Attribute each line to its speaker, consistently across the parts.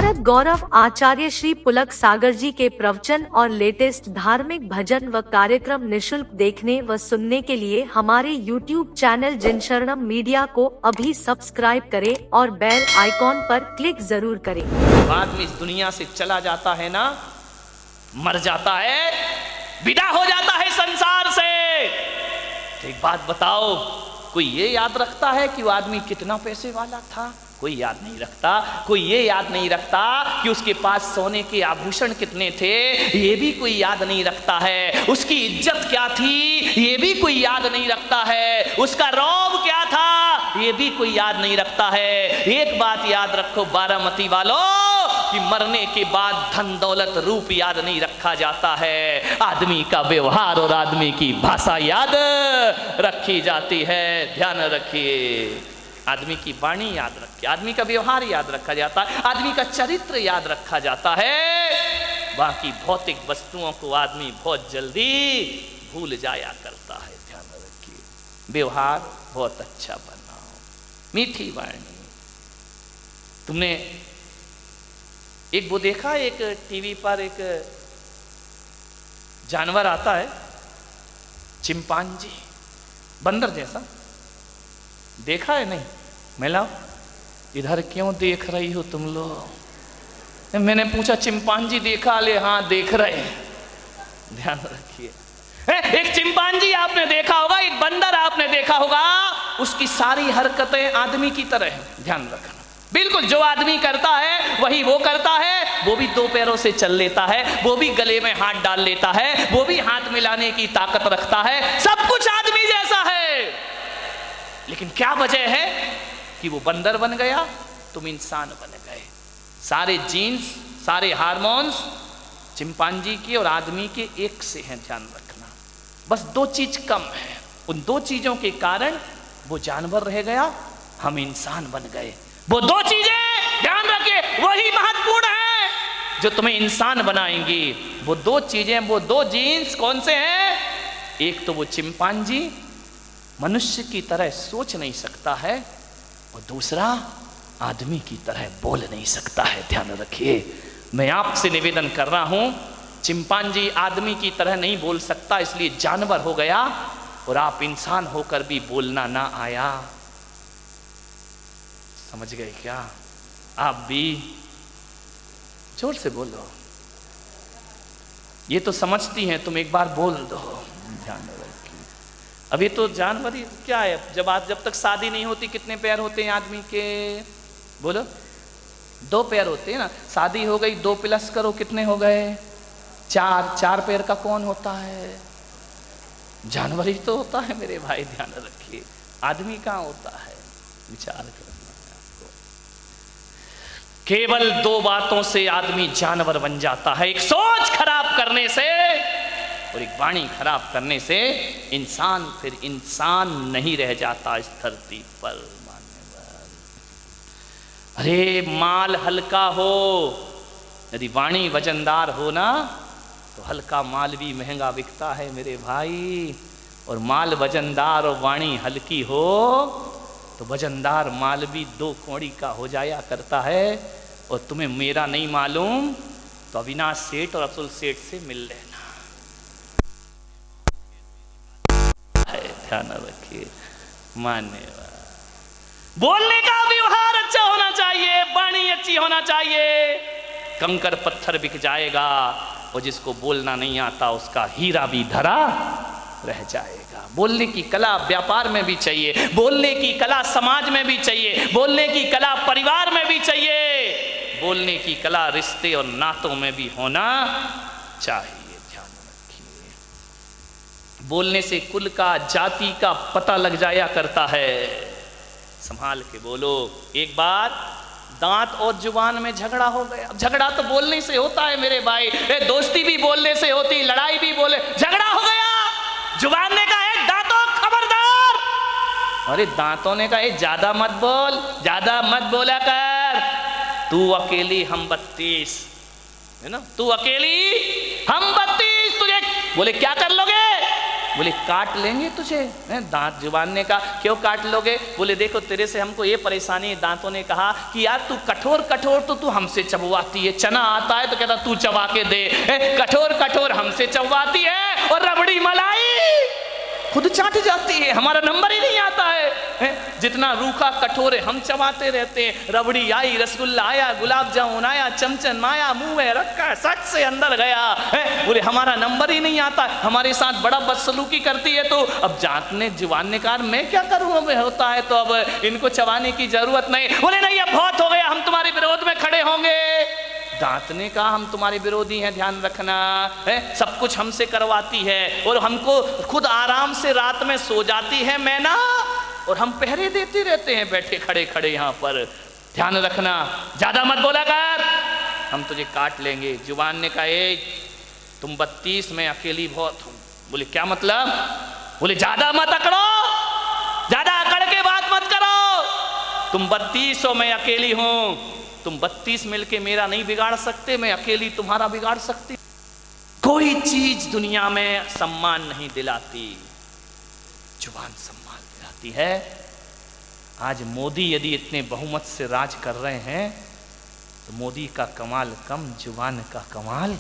Speaker 1: साधक गौरव आचार्य श्री पुलक सागर जी के प्रवचन और लेटेस्ट धार्मिक भजन व कार्यक्रम निशुल्क देखने व सुनने के लिए हमारे YouTube चैनल जिन शरणम मीडिया को अभी सब्सक्राइब करें और बेल आइकॉन पर क्लिक जरूर करें।
Speaker 2: आदमी इस दुनिया से चला जाता है ना, मर जाता है, विदा हो जाता है संसार से। एक बात बताओ, कोई ये याद रखता है कि वो आदमी कितना पैसे वाला था? कोई याद नहीं रखता। कोई ये याद नहीं रखता कि उसके पास सोने के आभूषण कितने थे, ये भी कोई याद नहीं रखता है। उसकी इज्जत क्या थी, ये भी कोई याद नहीं रखता है। उसका रौब क्या था, ये भी कोई याद नहीं रखता है। एक बात याद रखो बारामती वालों, कि मरने के बाद धन दौलत रूप याद नहीं रखा जाता है, आदमी का व्यवहार और आदमी की भाषा याद रखी जाती है। ध्यान रखिए, आदमी की वाणी याद रखिए, आदमी का व्यवहार याद रखा जाता है, आदमी का चरित्र याद रखा जाता है। बाकी भौतिक वस्तुओं को आदमी बहुत जल्दी भूल जाया करता है। ध्यान रखिए, व्यवहार बहुत अच्छा बनाओ, मीठी वाणी। तुमने एक वो देखा, एक टीवी पर एक जानवर आता है, चिंपांजी, बंदर जैसा, देखा है? नहीं? मैं लाओ, इधर क्यों देख रही हो तुम लोग? मैंने पूछा चिंपांजी देखा? ले हाँ देख रहे। ध्यान रखिए, एक चिंपांजी आपने देखा होगा, एक बंदर आपने देखा होगा, उसकी सारी हरकतें आदमी की तरह है। ध्यान रखना, बिल्कुल जो आदमी करता है वही वो करता है। वो भी दो पैरों से चल लेता है, वो भी गले में हाथ डाल लेता है, वो भी हाथ मिलाने की ताकत रखता है, सब कुछ आदमी जैसा है। लेकिन क्या वजह है कि वो बंदर बन गया, तुम इंसान बन गए। सारे जीन्स, सारे हार्मोन्स चिंपांजी के और आदमी के एक से हैं। ध्यान रखना, बस दो चीज कम है, उन दो चीजों के कारण वो जानवर रह गया, हम इंसान बन गए। वो दो चीजें ध्यान रखिए, वही महत्वपूर्ण है जो तुम्हें इंसान बनाएंगी। वो दो चीजें, वो दो जीन्स कौन से हैं? एक तो वो चिंपांजी मनुष्य की तरह सोच नहीं सकता है, और दूसरा आदमी की तरह बोल नहीं सकता है। ध्यान रखिए, मैं आपसे निवेदन कर रहा हूं, चिंपांजी आदमी की तरह नहीं बोल सकता, इसलिए जानवर हो गया, और आप इंसान होकर भी बोलना ना आया। समझ गए क्या? आप भी जोर से बोलो, ये तो समझती हैं, तुम एक बार बोल दो। ध्यान रखिए, अभी तो जानवर ही क्या है, जब तक शादी नहीं होती कितने पैर होते हैं आदमी के? बोलो, दो पैर होते हैं ना। शादी हो गई, दो प्लस करो, कितने हो गए? चार। चार पैर का कौन होता है? जानवर ही तो होता है मेरे भाई। ध्यान रखिए, आदमी कहाँ होता है? विचार करना है आपको। केवल दो बातों से आदमी जानवर बन जाता है, एक सोच खराब करने से और एक वाणी खराब करने से। इंसान फिर इंसान नहीं रह जाता इस धरती पर। मान्यवर, अरे माल हल्का हो, यदि वाणी वजनदार हो ना, तो हल्का माल भी महंगा बिकता है मेरे भाई। और माल वजनदार और वाणी हल्की हो तो वजनदार माल भी दो कौड़ी का हो जाया करता है। और तुम्हें मेरा नहीं मालूम तो अविनाश सेठ और अब्दुल सेठ से मिल लेना। ध्यान रखिए, मान्यवर, बोलने का व्यवहार अच्छा होना चाहिए, वाणी अच्छी होना चाहिए। कंकर पत्थर बिक जाएगा, और जिसको बोलना नहीं आता उसका हीरा भी धरा रह जाएगा। बोलने की कला व्यापार में भी चाहिए, बोलने की कला समाज में भी चाहिए, बोलने की कला परिवार में भी चाहिए, बोलने की कला रिश्ते और नातों में भी होना चाहिए। ध्यान रखिए, बोलने से कुल का, जाति का पता लग जाया करता है। संभाल के बोलो। एक बार दांत और जुबान में झगड़ा हो गया। झगड़ा तो बोलने से होता है मेरे भाई, दोस्ती भी बोलने से होती, लड़ाई भी बोले। झगड़ा हो गया, जुबान ने कहा दांतों खबरदार, अरे दांतों ने कहा ज्यादा मत बोल, ज्यादा मत बोला कर, तू अकेली हम 32, है ना, तू अकेली हम 32। तुझे बोले क्या कर लोगे? बोले काट लेंगे तुझे। दांत जुबान ने कहा क्यों काट लोगे? बोले देखो तेरे से हमको ये परेशानी है। दांतों ने कहा कि यार तू कठोर कठोर तो तू हमसे चबवाती है, चना आता है तो कहता तू चबा के दे, कठोर कठोर हमसे चबवाती है और रबड़ी मलाई खुद चाट जाती है, हमारा नंबर ही नहीं आता है। जितना रूखा कठोर है हम चबाते रहते हैं। रबड़ी आई, रसगुल्ला आया, गुलाब जामुन आया, चमचम आया, मुंह में रखा, सच से अंदर गया। बोले हमारा नंबर ही नहीं आता, हमारे साथ बड़ा बदसलूकी करती है। तो अब जात ने जुबान ने कहा मैं क्या करूं, अब होता है तो अब इनको चबाने की जरूरत नहीं। बोले नहीं अब बहुत हो गया, हम तुम्हारे विरोध में खड़े होंगे। दांत ने कहा हम तुम्हारे विरोधी हैं, ध्यान रखना है, सब कुछ हमसे करवाती है और हमको खुद आराम से रात में सो जाती है मैना, और हम पहरे देते रहते हैं बैठे खड़े खड़े यहाँ पर, ध्यान रखना, ज्यादा मत बोला कर, हम तुझे काट लेंगे। जुबान ने कहा तुम 32 में अकेली बहुत हूं। बोले क्या मतलब? बोले ज्यादा मत अकड़ो, ज्यादा अकड़ के बात मत करो, तुम 32 में अकेली हूं, तुम 32 मिलके मेरा नहीं बिगाड़ सकते, मैं अकेली तुम्हारा बिगाड़ सकती। कोई चीज दुनिया में सम्मान नहीं दिलाती, जुबान सम्मान दिलाती है। आज मोदी यदि इतने बहुमत से राज कर रहे हैं तो मोदी का कमाल कम, जुबान का कमाल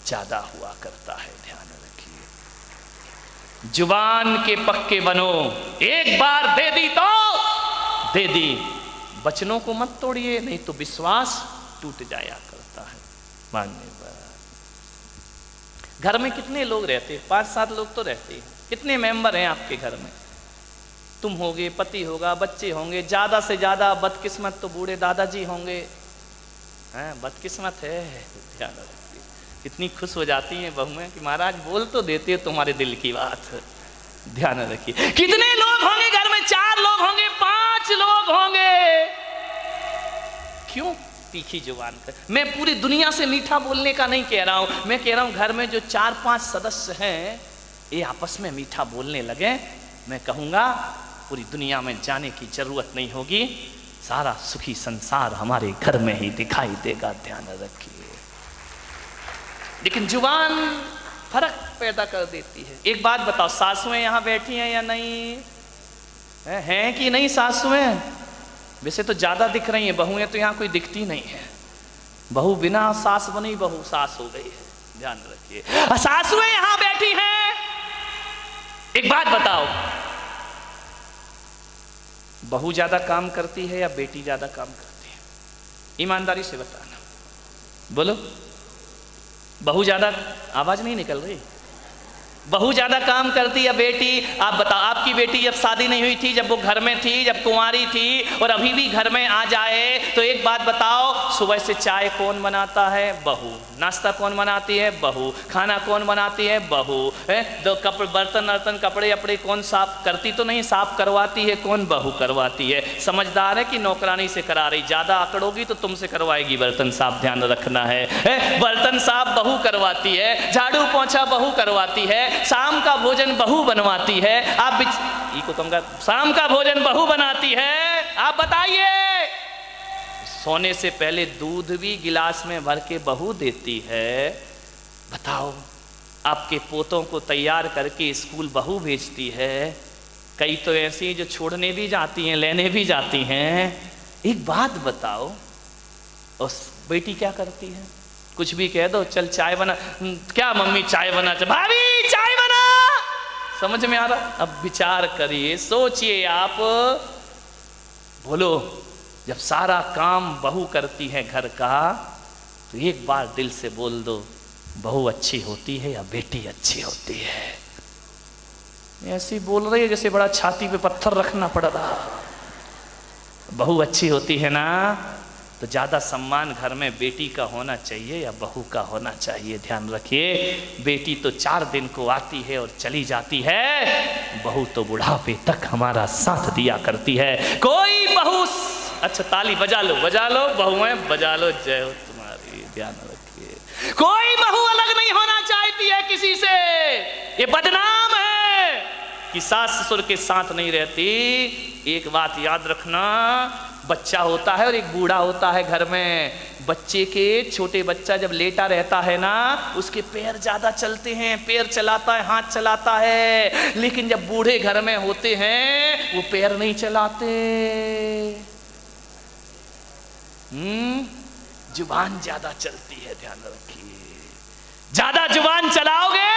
Speaker 2: ज्यादा हुआ करता है, ध्यान रखिए। जुबान के पक्के बनो, एक बार दे दी तो दे दी, वचनों को मत तोड़िए नहीं तो विश्वास टूट जाया करता है। मानने पर घर में कितने लोग रहते हैं? 5-7 लोग तो रहते हैं। कितने मेंबर हैं आपके घर में? तुम होगे, पति होगा, बच्चे होंगे, ज्यादा से ज्यादा बदकिस्मत तो बूढ़े दादाजी होंगे। बदकिस्मत है, ध्यान रखिए। कितनी खुश हो जाती हैं बहुएं कि महाराज बोल तो देते हो तुम्हारे दिल की बात, ध्यान रखिए। कितने लोग होंगे घर में? 4 लोग होंगे, 5 लोग होंगे। क्यों तीखी जुबान कर? मैं पूरी दुनिया से मीठा बोलने का नहीं कह रहा हूं, मैं कह रहा हूं घर में जो 4-5 सदस्य हैं ये आपस में मीठा बोलने लगे, मैं कहूंगा पूरी दुनिया में जाने की जरूरत नहीं होगी, सारा सुखी संसार हमारे घर में ही दिखाई देगा, ध्यान रखिए। लेकिन जुबान फर्क पैदा कर देती है। एक बात बताओ, सासुएं यहां बैठी हैं या नहीं हैं कि नहीं? सासुएं वैसे तो ज्यादा दिख रही हैं, बहुएं तो यहां कोई दिखती नहीं है। बहू बिना सास बनी बहू सास हो गई है, ध्यान रखिए। सासुएं यहां बैठी हैं, एक बात बताओ, बहू ज्यादा काम करती है या बेटी ज्यादा काम करती है? ईमानदारी से बताना, बोलो। बहू ज्यादा, आवाज नहीं निकल रही, बहू ज्यादा काम करती या बेटी? आप बताओ, आपकी बेटी जब शादी नहीं हुई थी, जब वो घर में थी, जब कुंवारी थी और अभी भी घर में आ जाए तो एक बात बताओ, सुबह से चाय कौन बनाता है? बहू। नाश्ता कौन बनाती है? बहू। खाना कौन बनाती है? बहू। दो कपड़े, बर्तन वर्तन, कपड़े अपड़े कौन साफ करती तो नहीं, साफ करवाती है कौन? बहू करवाती है। समझदार है कि नौकरानी से करा रही? ज्यादा आकड़ोगी तो तुमसे करवाएगी बर्तन साफ, ध्यान रखना है। बर्तन साफ बहू करवाती है, झाड़ू पोंछा बहू करवाती है, शाम का भोजन बहू बनवाती है। आप को कहूंगा शाम का भोजन बहू बनाती है। आप बताइए, सोने से पहले दूध भी गिलास में भर के बहू देती है। बताओ, आपके पोतों को तैयार करके स्कूल बहू भेजती है। कई तो ऐसी जो छोड़ने भी जाती हैं, लेने भी जाती हैं। एक बात बताओ, उस बेटी क्या करती है? कुछ भी कह दो, चल चाय बना, क्या मम्मी चाय बना, भाभी चाय बना, समझ में आ रहा? अब विचार करिए, सोचिए आप, बोलो, जब सारा काम बहू करती है घर का, तो एक बार दिल से बोल दो, बहू अच्छी होती है या बेटी अच्छी होती है? ऐसी बोल रही है जैसे बड़ा छाती पे पत्थर रखना पड़ रहा। बहू अच्छी होती है ना, तो ज्यादा सम्मान घर में बेटी का होना चाहिए या बहू का होना चाहिए? ध्यान रखिए, बेटी तो 4 दिन को आती है और चली जाती है, बहू तो बुढ़ापे तक हमारा साथ दिया करती है। कोई बहू, अच्छा ताली बजा लो बहुएं बजा लो, जय हो तुम्हारी, ध्यान रखिए। कोई बहू अलग नहीं होना चाहती है किसी से, ये बदनाम है कि सास ससुर के साथ नहीं रहती। एक बात याद रखना, बच्चा होता है और एक बूढ़ा होता है घर में। बच्चे के छोटे बच्चा जब लेटा रहता है ना, उसके पैर ज्यादा चलते हैं, पैर चलाता है, हाथ चलाता है। लेकिन जब बूढ़े घर में होते हैं वो पैर नहीं चलाते। जुबान ज्यादा चलती है, ध्यान रखिए। ज्यादा जुबान चलाओगे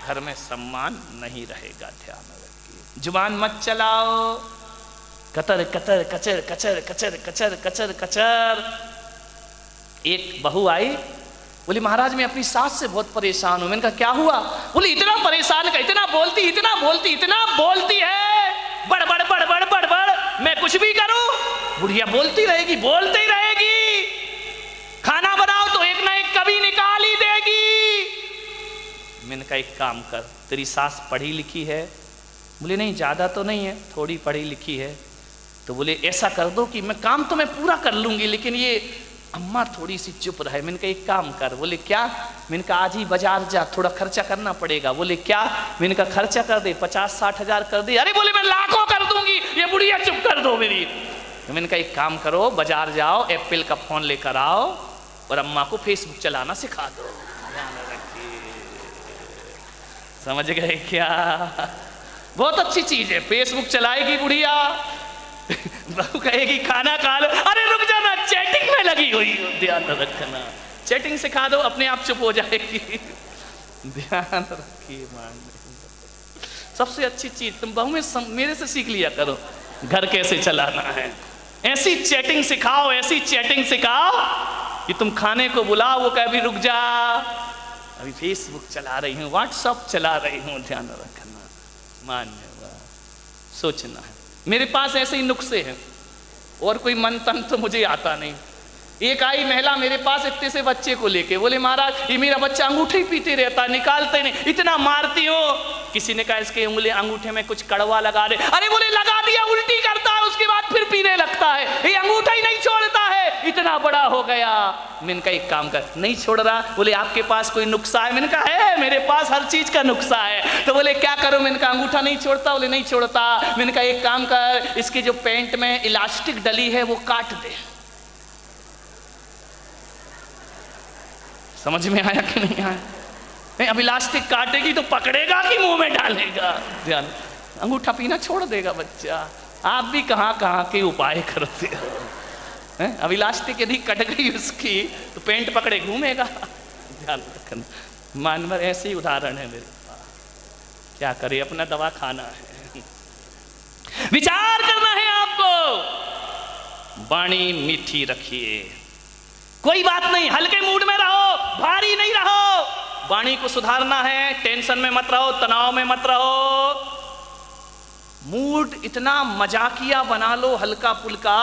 Speaker 2: घर में सम्मान नहीं रहेगा, ध्यान रखिए। जुबान मत चलाओ। कतर कतर कचर कचर कचर कचर कचर कचर। एक बहू आई, बोली महाराज मैं अपनी सास से बहुत परेशान हूं। मैंने कहा क्या हुआ? बोली इतना परेशान है, इतना बोलती है, बड़ बड़ बड़ बड़ बड़ बड़, मैं कुछ भी करूं बुढ़िया बोलती रहेगी, बोलती ही रहेगी। खाना बनाओ तो एक ना एक कभी निकाल ही देगी। मैंने कहा एक काम कर, तेरी सास पढ़ी लिखी है? बोले नहीं ज्यादा तो नहीं है, थोड़ी पढ़ी लिखी है। तो बोले ऐसा कर दो कि मैं काम तो मैं पूरा कर लूंगी, लेकिन ये अम्मा थोड़ी सी चुप रहे। मैंने कहा एक काम कर। बोले क्या? मैंने कहा आज ही बाजार जा, थोड़ा खर्चा करना पड़ेगा। बोले क्या? मैंने कहा खर्चा कर दे, 50-60 हजार कर दे। अरे बोले मैं लाखों कर दूंगी, ये बुढ़िया चुप कर दो मेरी। तो मैंने कहा एक काम करो, बाजार जाओ, एप्पल का फोन लेकर आओ और अम्मा को फेसबुक चलाना सिखा दो। ध्यान रखिए, समझ गए क्या? बहुत अच्छी चीज है, फेसबुक चलाएगी बुढ़िया, बहू कहेगी खाना खा लो, अरे रुक जाना चैटिंग में लगी हुई हो, ध्यान रखना। चैटिंग सिखा दो, अपने आप चुप हो जाएगी। ध्यान रखिए। सबसे अच्छी चीज तुम बहू में मेरे से सीख लिया करो, घर कैसे चलाना है। ऐसी चैटिंग सिखाओ, ऐसी चैटिंग सिखाओ कि तुम खाने को बुलाओ, वो कहे अभी रुक जा, अभी फेसबुक चला रही हूँ, व्हाट्सअप चला रही हूँ। ध्यान रखना, मान्य सोचना है। मेरे पास ऐसे ही नुस्खे हैं और कोई मंत्र तो मुझे आता नहीं। एक आई महिला मेरे पास इतने से बच्चे को लेके, बोले महाराज ये मेरा बच्चा अंगूठे पीते रहता, निकालते नहीं, इतना मारती हो। किसी ने कहा इसके उंगली अंगूठे में कुछ कड़वा लगा दे। अरे बोले लगा दिया, उल्टी करता है, उसके बाद फिर पीने लगता है, ये अंगूठा ही नहीं छोड़ता है, इतना बड़ा हो गया। मैंने कहा एक काम कर, नहीं छोड़ रहा। बोले आपके पास कोई नुस्खा है? मैंने कहा है, मेरे पास हर चीज का नुस्खा है। तो बोले क्या करो? मैंने कहा अंगूठा नहीं छोड़ता। बोले नहीं छोड़ता। मैंने कहा एक काम कर, इसके जो पैंट में इलास्टिक डली है वो काट दे। समझ में आया कि नहीं आया? नहीं, अब इलास्टिक काटेगी तो पकड़ेगा कि मुंह में डालेगा? ध्यान, अंगूठा पीना छोड़ देगा बच्चा। आप भी कहां कहां के उपाय करते हो। अब इलास्टिक यदि कट गई उसकी तो पेंट पकड़े घूमेगा। ध्यान रखना। मानवर ऐसे ही उदाहरण है मेरे पास। क्या करे, अपना दवा खाना है, विचार करना है आपको। वाणी मीठी रखिए, कोई बात नहीं, हल्के मूड में रहो, भारी नहीं रहो। वाणी को सुधारना है, टेंशन में मत रहो, तनाव में मत रहो। मूड इतना मजाकिया बना लो, हल्का फुल्का।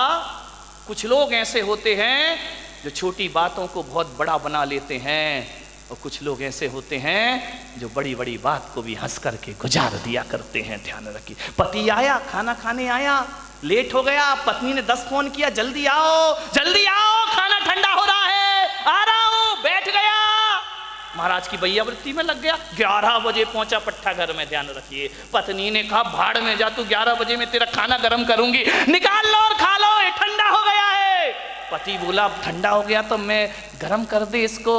Speaker 2: कुछ लोग ऐसे होते हैं जो छोटी बातों को बहुत बड़ा बना लेते हैं, और कुछ लोग ऐसे होते हैं जो बड़ी बड़ी बात को भी हंस करके गुजार दिया करते हैं। ध्यान रखिए। पति आया, खाना खाने आया, लेट हो गया, पत्नी ने 10 फोन किया, जल्दी आओ जल्दी आओ, खाना ठंडा हो रहा है, आ रहा हूं, बैठ गया। महाराज की भैयावृत्ति में लग गया, 11 बजे पहुंचा पट्टा घर में। ध्यान रखिए। पत्नी ने कहा भाड़ में जा तू, 11 बजे में तेरा खाना गर्म करूंगी, निकाल लो और खा लो, ये ठंडा हो गया है। पति बोला ठंडा हो गया तो मैं गरम कर दे इसको।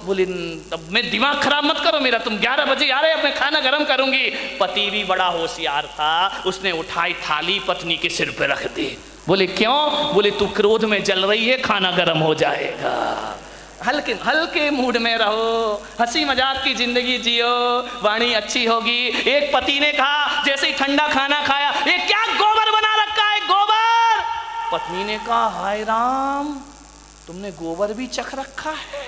Speaker 2: बोले अब मैं दिमाग खराब मत करो मेरा, तुम 11 बजे आ रहे, अब मैं खाना गरम करूंगी। पति भी बड़ा होशियार था, उसने उठाई थाली पत्नी के सिर पे रख दी। बोले क्यों? बोले तू क्रोध में जल रही है, खाना गरम हो जाएगा। हल्के हल्के मूड में रहो, हंसी मजाक की जिंदगी जियो, वाणी अच्छी होगी। एक पति ने कहा जैसे ही ठंडा खाना खाया, ये क्या गोबर बना रखा है, गोबर। पत्नी ने कहा हाय राम, तुमने गोबर भी चख रखा है।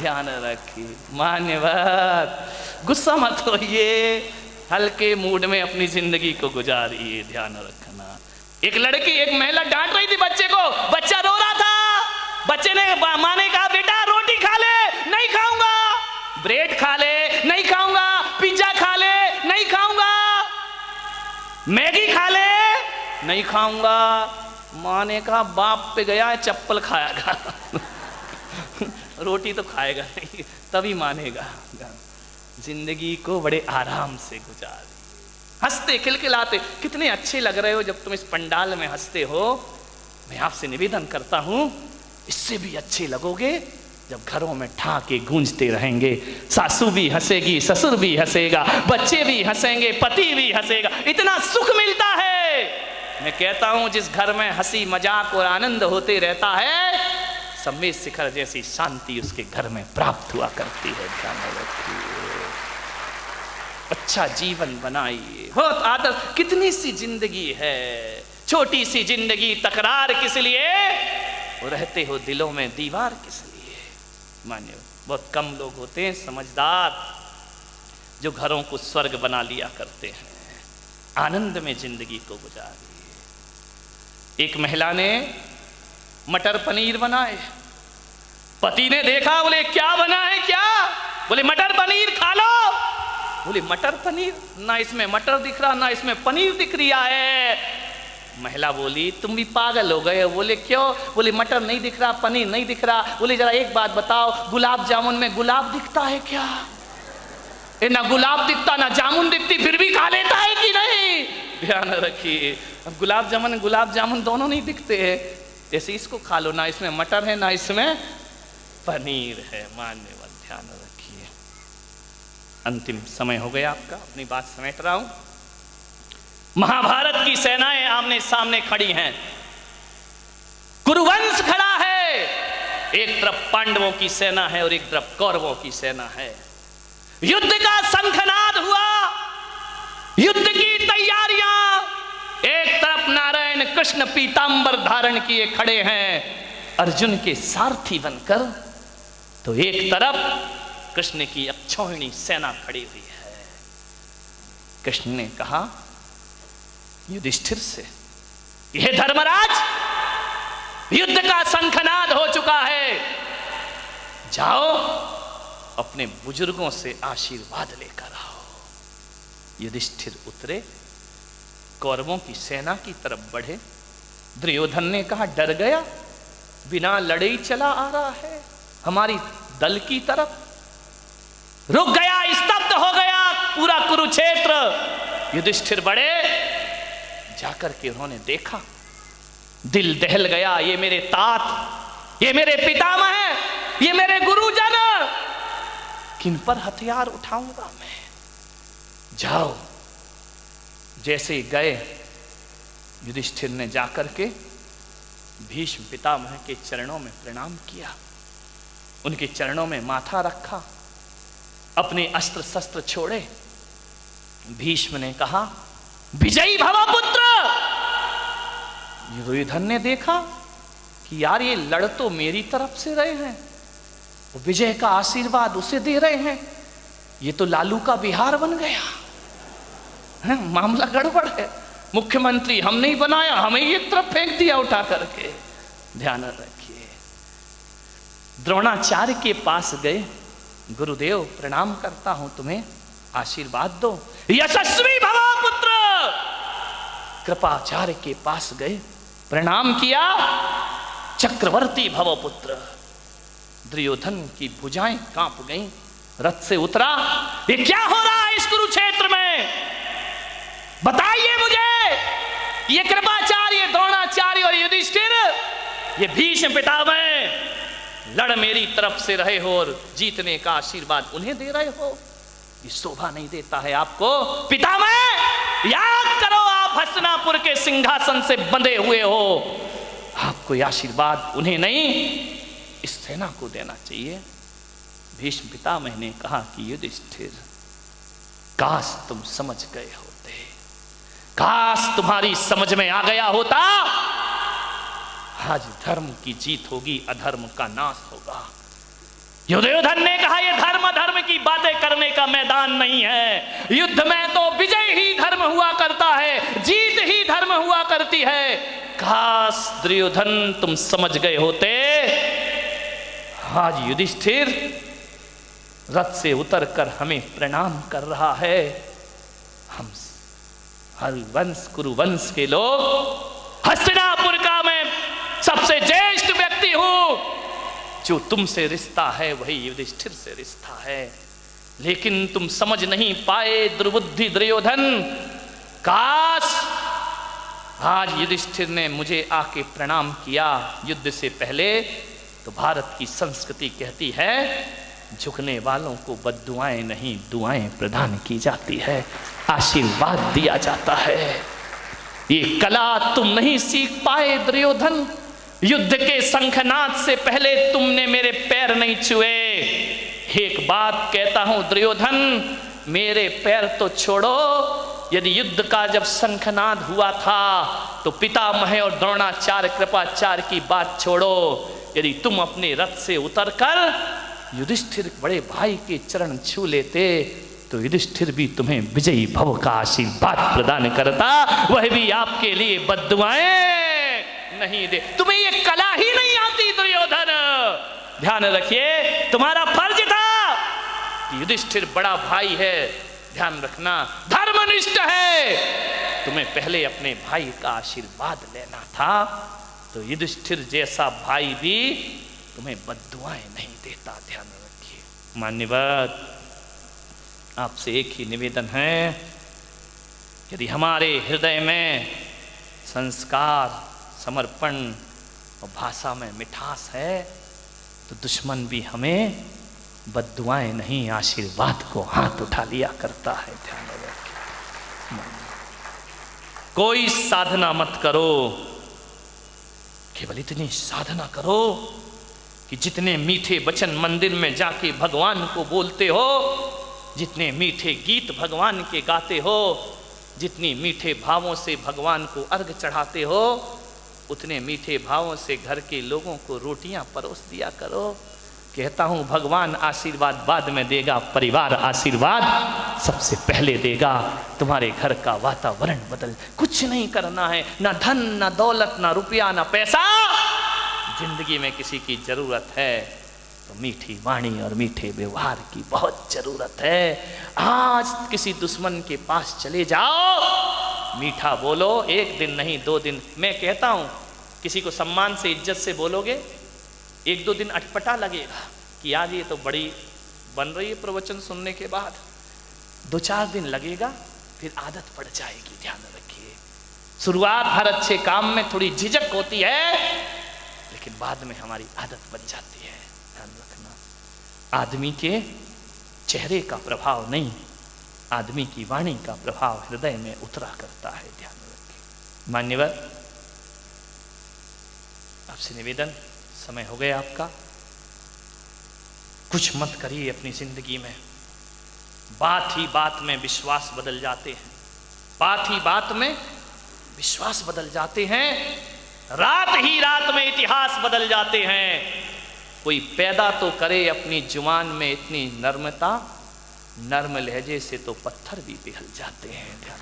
Speaker 2: ध्यान रखिए, मान्यवर, गुस्सा मत होइए, हल्के मूड में अपनी जिंदगी को गुजारिए। ध्यान रखना। एक लड़की, एक महिला डांट रही थी बच्चे को, बच्चा रो रहा था। बच्चे ने, माँ ने कहा बेटा रोटी खा ले, नहीं खाऊंगा। ब्रेड खा ले, नहीं खाऊंगा। पिज्जा खा ले, नहीं खाऊंगा। मैगी खा ले, नहीं खाऊंगा। माँ ने कहा बाप पे गया है, चप्पल खाएगा। रोटी तो खाएगा नहीं, तभी मानेगा। जिंदगी को बड़े आराम से गुजारिए। हंसते खिलखिलाते, कितने अच्छे लग रहे हो जब तुम इस पंडाल में हंसते हो। मैं आपसे निवेदन करता हूं, इससे भी अच्छे लगोगे जब घरों में ठाके गूंजते रहेंगे। सासू भी हंसेगी, ससुर भी हंसेगा, बच्चे भी हंसेंगे, पति भी हंसेगा, इतना सुख मिलता है। मैं कहता हूं जिस घर में हंसी मजाक और आनंद होते रहता है, सम्मेद शिखर जैसी शांति उसके घर में प्राप्त हुआ करती है। ध्यान रखिए, अच्छा जीवन बनाइए। बहुत आदर, कितनी सी जिंदगी है, छोटी सी जिंदगी, तकरार किस लिए, वो रहते हो दिलों में दीवार किस लिए। मानिए बहुत कम लोग होते हैं समझदार जो घरों को स्वर्ग बना लिया करते हैं, आनंद में जिंदगी को गुजारिए। एक महिला ने मटर पनीर बनाए, पति ने देखा, बोले क्या बना है क्या, बोले मटर पनीर खा लो। बोले मटर पनीर, ना इसमें मटर दिख रहा ना इसमें पनीर दिख रहा है। महिला बोली तुम भी पागल हो गए। बोले क्यों, बोले मटर नहीं दिख रहा, पनीर नहीं दिख रहा। बोले जरा एक बात बताओ, गुलाब जामुन में गुलाब दिखता है क्या? ना गुलाब दिखता ना जामुन दिखती, फिर भी खा लेता है कि नहीं? ध्यान रखिए, अब गुलाब जामुन दोनों नहीं दिखते हैं, जैसे इसको खा लो, ना इसमें मटर है ना इसमें पनीर है। मान्यवर ध्यान रखिए। अंतिम समय हो गया आपका, अपनी बात समेट रहा हूं। महाभारत की सेनाएं आमने सामने खड़ी हैं, कुरुवंश खड़ा है, एक तरफ पांडवों की सेना है और एक तरफ कौरवों की सेना है। युद्ध का शंखनाद हुआ, युद्ध की तैयारियां। एक तरफ नारायण कृष्ण पीतांबर धारण किए खड़े हैं अर्जुन के सारथी बनकर, तो एक तरफ कृष्ण की अक्षौहिणी सेना खड़ी हुई है। कृष्ण ने कहा युधिष्ठिर से, यह धर्मराज, युद्ध का शंखनाद हो चुका है, जाओ अपने बुजुर्गों से आशीर्वाद लेकर आओ। युधिष्ठिर उतरे, कौरवों की सेना की तरफ बढ़े। दुर्योधन ने कहा डर गया, बिना लड़े ही चला आ रहा है हमारी दल की तरफ। रुक गया, स्तब्ध हो गया पूरा कुरुक्षेत्र। युधिष्ठिर बड़े, जाकर के उन्होंने देखा, दिल दहल गया। ये मेरे तात, ये मेरे पितामह हैं, ये मेरे गुरुजन, किन पर हथियार उठाऊंगा मैं? जाओ। जैसे गए, युधिष्ठिर ने जाकर के भीष्म पितामह के चरणों में प्रणाम किया, उनके चरणों में माथा रखा, अपने अस्त्र शस्त्र छोड़े। भीष्म ने कहा विजयी भव पुत्र। दुर्योधन ने देखा कि यार ये लड़ तो मेरी तरफ से रहे हैं, वो विजय का आशीर्वाद उसे दे रहे हैं, ये तो लालू का बिहार बन गया है, मामला गड़बड़ है। मुख्यमंत्री हम नहीं बनाया, हमें ये तरफ फेंक दिया उठा करके। ध्यान रखिए। द्रोणाचार्य के पास गए, गुरुदेव प्रणाम करता हूं तुम्हें, आशीर्वाद दो। यशस्वी भव पुत्र। कृपाचार्य के पास गए, प्रणाम किया, चक्रवर्ती भव पुत्र। दुर्योधन की भुजाएं कांप गईं, रथ से उतरा, ये क्या हो रहा है इस कुरुक्षेत्र में, बताइए मुझे। ये कृपाचार्य, द्रोणाचार्य और युधिष्ठिर, ये भीष्म पितामह लड़ मेरी तरफ से रहे हो और जीतने का आशीर्वाद उन्हें दे रहे हो, ये शोभा नहीं देता है आपको। पितामह याद करो, आप हस्तिनापुर के सिंहासन से बंधे हुए हो, आपको ये आशीर्वाद उन्हें नहीं इस सेना को देना चाहिए। भीष्म पितामह ने कहा कि युधिष्ठिर, काश तुम समझ गए होते, काश तुम्हारी समझ में आ गया होता, आज धर्म की जीत होगी, अधर्म का नाश होगा। दुर्योधन ने कहा यह धर्म की बातें करने का मैदान नहीं है, युद्ध में तो विजय ही धर्म हुआ करता है, जीत ही धर्म हुआ करती है। काश दुर्योधन तुम समझ गए होते। आज युधिष्ठिर रथ से उतरकर हमें प्रणाम कर रहा है। हम हरिवंश कुरुवंश के लोग, हस्तिनापुर का मैं सबसे ज्येष्ठ व्यक्ति हूं, जो तुमसे रिश्ता है वही युधिष्ठिर से रिश्ता है। लेकिन तुम समझ नहीं पाए दुर्बुद्धि दुर्योधन, काश आज युधिष्ठिर ने मुझे आके प्रणाम किया युद्ध से पहले, तो भारत की संस्कृति कहती है झुकने वालों को बद्दुआएं नहीं दुआएं प्रदान की जाती है, आशीर्वाद दिया जाता है। ये कला तुम नहीं सीख पाए दुर्योधन, युद्ध के शंखनाद से पहले तुमने मेरे पैर नहीं छुए। एक बात कहता हूं दुर्योधन, मेरे पैर तो छोड़ो, यदि युद्ध का जब शंखनाद हुआ था तो पितामह और द्रोणाचार्य कृपाचार्य की बात छोड़ो, यदि तुम अपने रथ से उतरकर युधिष्ठिर बड़े भाई के चरण छू लेते तो युधिष्ठिर भी तुम्हें विजयी भव का आशीर्वाद प्रदान करता, वह भी आपके लिए बद्दुआएं नहीं दे। तुम्हें ये कला ही नहीं आती दुर्योधन। ध्यान रखिए, तुम्हारा फर्ज था कि युधिष्ठिर बड़ा भाई है, ध्यान रखना, धर्मनिष्ठ है, तुम्हें पहले अपने भाई का आशीर्वाद लेना था। तो युधिष्ठिर जैसा भाई भी तुम्हें बद्दुआएं नहीं देता, ध्यान रखिए। मान्यवर, आपसे एक ही निवेदन है, यदि हमारे हृदय में संस्कार, समर्पण और भाषा में मिठास है तो दुश्मन भी हमें बद्दुआएं नहीं आशीर्वाद को हाथ उठा लिया करता है, ध्यान रखिए। कोई साधना मत करो, केवल इतनी साधना करो कि जितने मीठे वचन मंदिर में जाके भगवान को बोलते हो, जितने मीठे गीत भगवान के गाते हो, जितनी मीठे भावों से भगवान को अर्घ चढ़ाते हो, उतने मीठे भावों से घर के लोगों को रोटियां परोस दिया करो। कहता हूं भगवान आशीर्वाद बाद में देगा, परिवार आशीर्वाद सबसे पहले देगा। तुम्हारे घर का वातावरण बदल, कुछ नहीं करना है, ना धन ना दौलत ना रुपया ना पैसा। जिंदगी में किसी की जरूरत है तो मीठी वाणी और मीठे व्यवहार की बहुत जरूरत है। आज किसी दुश्मन के पास चले जाओ, मीठा बोलो, एक दिन नहीं 2 दिन। मैं कहता हूं किसी को सम्मान से इज्जत से बोलोगे, 1-2 दिन अटपटा लगेगा कि आज ये तो बड़ी बन रही है प्रवचन सुनने के बाद, 2-4 दिन लगेगा, फिर आदत पड़ जाएगी। ध्यान रखिए, शुरुआत हर अच्छे काम में थोड़ी झिझक होती है, लेकिन बाद में हमारी आदत बन जाती है। ध्यान रखना, आदमी के चेहरे का प्रभाव नहीं, आदमी की वाणी का प्रभाव हृदय में उतरा करता है। ध्यान रखिए। मान्यवर, आपसे निवेदन, समय हो गया आपका, कुछ मत करिए अपनी जिंदगी में। बात ही बात में विश्वास बदल जाते हैं, बात ही बात में विश्वास बदल जाते हैं, रात ही रात में इतिहास बदल जाते हैं। कोई पैदा तो करे अपनी जुबान में इतनी नर्मता, नर्म लहजे से तो पत्थर भी पिघल जाते हैं। ध्यान